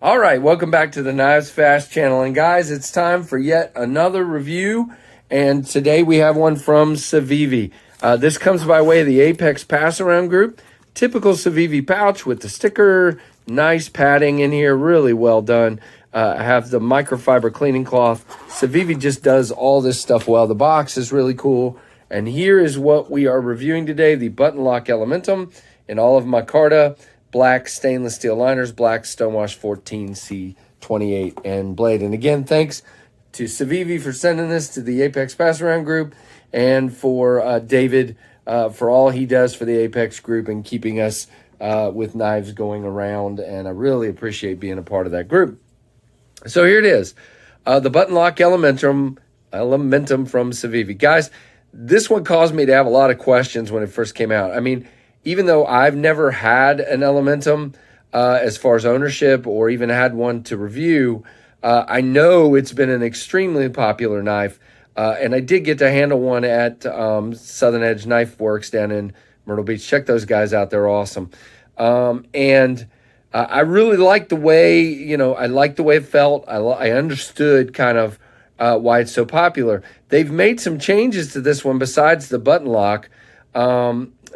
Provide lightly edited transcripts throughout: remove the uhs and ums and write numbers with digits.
All right, welcome back to the KnivesFAST channel. And guys, it's time for yet another review. And today we have one from Civivi. This comes by way of the Apex Pass-Around Group. Typical Civivi pouch with the sticker, nice padding in here, really well done. I have the microfiber cleaning cloth. Civivi just does all this stuff well. The box is really cool. And here is what we are reviewing today, the button lock Elementum in all of micarta. Black stainless steel liners, black stonewash 14C28 and blade. And again, thanks to Civivi for sending this to the Apex Pass-Around Group and for David for all he does for the Apex Group and keeping us with knives going around. And I really appreciate being a part of that group. So here it is, the button lock Elementum from Civivi. Guys, this one caused me to have a lot of questions when it first came out. I mean, even though I've never had an Elementum as far as ownership or even had one to review, I know it's been an extremely popular knife. And I did get to handle one at Southern Edge Knife Works down in Myrtle Beach. Check those guys out. They're awesome. And I really liked the way, I liked the way it felt. I understood kind of why it's so popular. They've made some changes to this one besides the button lock.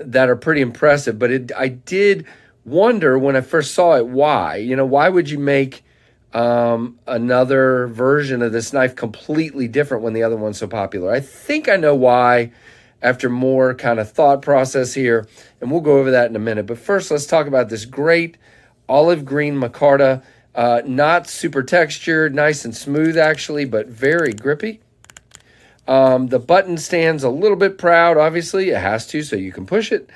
That are pretty impressive, but I did wonder when I first saw it why. Why would you make another version of this knife completely different when the other one's so popular? I think I know why after more kind of thought process here, and we'll go over that in a minute. But first, let's talk about this great olive green micarta, not super textured, nice and smooth actually, but very grippy. The button stands a little bit proud, obviously. It has to, so you can push it.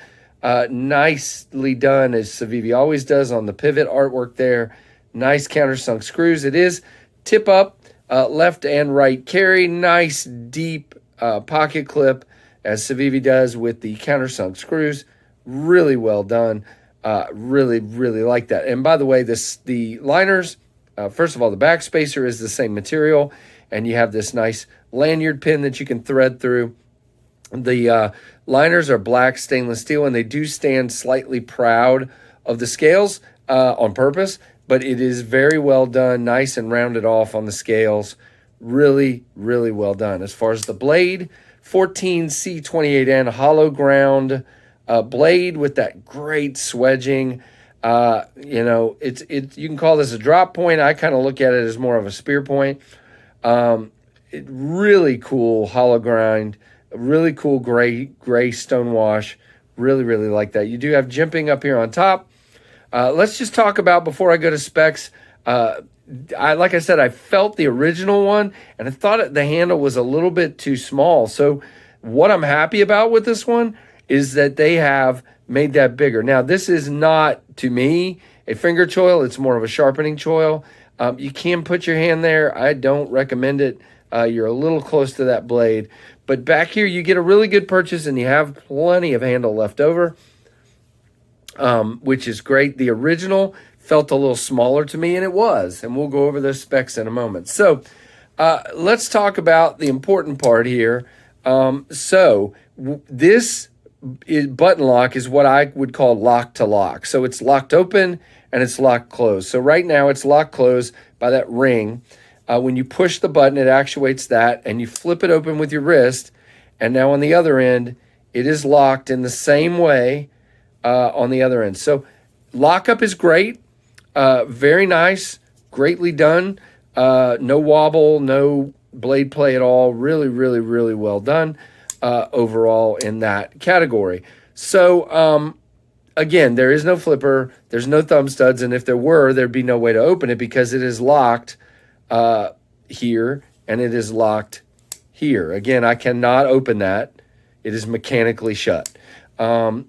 Nicely done, as Civivi always does on the pivot artwork there. Nice countersunk screws. It is tip up, left and right carry. Nice deep pocket clip, as Civivi does with the countersunk screws. Really well done. Really, really like that. And by the way, the liners, first of all, the back spacer is the same material, and you have this nice lanyard pin that you can thread through. The liners are black stainless steel, and they do stand slightly proud of the scales on purpose, but it is very well done, nice and rounded off on the scales. Really, really well done. As far as the blade, 14C28N hollow ground blade with that great swedging. You can call this a drop point. I kind of look at it as more of a spear point. Really cool hollow grind, really cool gray stonewash. Really, really like that. You do have jimping up here on top. Let's just talk about, before I go to specs, like I said, I felt the original one, and I thought the handle was a little bit too small. So what I'm happy about with this one is that they have made that bigger. Now, this is not, to me, a finger choil. It's more of a sharpening choil. You can put your hand there. I don't recommend it. You're a little close to that blade. But back here, you get a really good purchase, and you have plenty of handle left over, which is great. The original felt a little smaller to me, and it was. And we'll go over those specs in a moment. So let's talk about the important part here. This button lock is what I would call lock to lock. So it's locked open and it's locked closed. So right now it's locked closed by that ring. When you push the button, it actuates that, and you flip it open with your wrist. And now on the other end, it is locked in the same way on the other end. So lockup is great, very nice, greatly done. No wobble, no blade play at all. Really, really, really well done overall in that category. So again, there is no flipper, there's no thumb studs, and if there were, there'd be no way to open it because it is locked here, and it is locked here. Again, I cannot open that. It is mechanically shut. Let's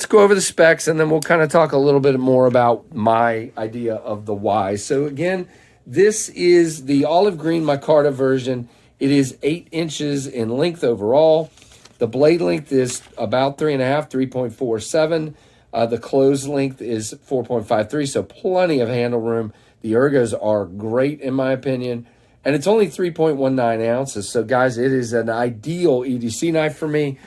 go over the specs, and then we'll kind of talk a little bit more about my idea of the why. So again, this is the olive green micarta version. It is 8 inches in length overall. The blade length is about 3.5, 3.47. The closed length is 4.53, so plenty of handle room. The ergos are great, in my opinion. And it's only 3.19 ounces. So, guys, it is an ideal EDC knife for me,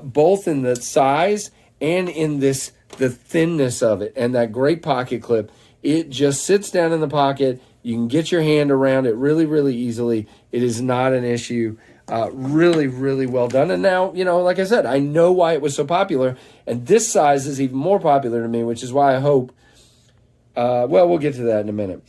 both in the size and in the thinness of it. And that great pocket clip It just sits down in the pocket. You can get your hand around it really, really easily. It is not an issue. Really, really well done. And now, like I said, I know why it was so popular. And this size is even more popular to me, which is why I hope, we'll get to that in a minute.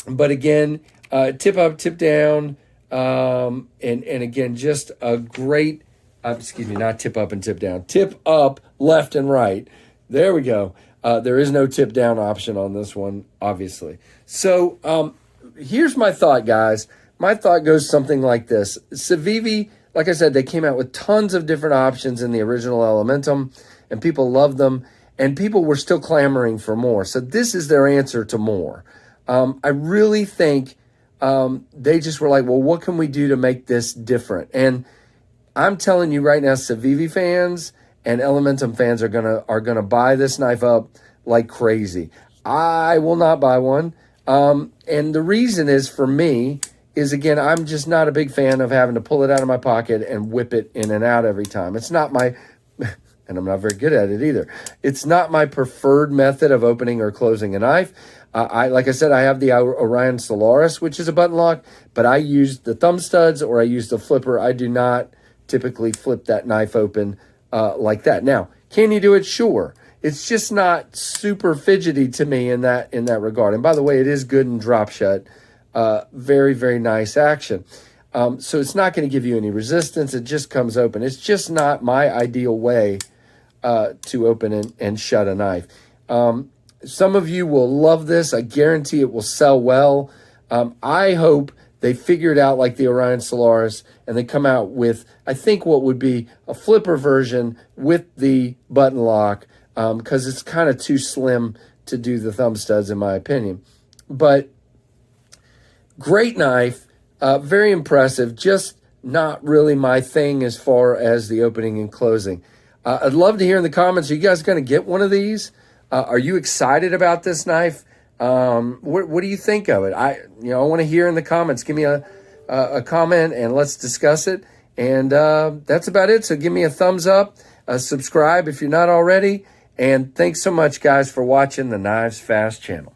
But again, tip up, tip down, and again, just a great, not tip up and tip down. Tip up, left and right. There we go. There is no tip down option on this one, obviously. So here's my thought, guys. My thought goes something like this. Civivi, like I said, they came out with tons of different options in the original Elementum, and people loved them, and people were still clamoring for more. So this is their answer to more. I really think they just were like, well, what can we do to make this different? And I'm telling you right now, Civivi fans and Elementum fans are gonna buy this knife up like crazy. I will not buy one. And the reason is, for me, is, again, I'm just not a big fan of having to pull it out of my pocket and whip it in and out every time. It's not my, and I'm not very good at it either. It's not my preferred method of opening or closing a knife. Like I said, I have the Orion Solaris, which is a button lock, but I use the thumb studs or I use the flipper. I do not typically flip that knife open like that. Now, can you do it? Sure. It's just not super fidgety to me in that regard. And by the way, it is good and drop shut. Very, very nice action. So it's not going to give you any resistance. It just comes open. It's just not my ideal way to open and shut a knife. Some of you will love this. I guarantee it will sell well. I hope they figure it out like the Orion Solaris, and they come out with, I think, what would be a flipper version with the button lock, because it's kind of too slim to do the thumb studs, in my opinion. But great knife, very impressive, just not really my thing as far as the opening and closing. I'd love to hear in the comments, are you guys going to get one of these? Are you excited about this knife? What do you think of it? I want to hear in the comments. Give me a comment and let's discuss it. And that's about it. So give me a thumbs up, subscribe if you're not already. And thanks so much, guys, for watching the KnivesFAST channel.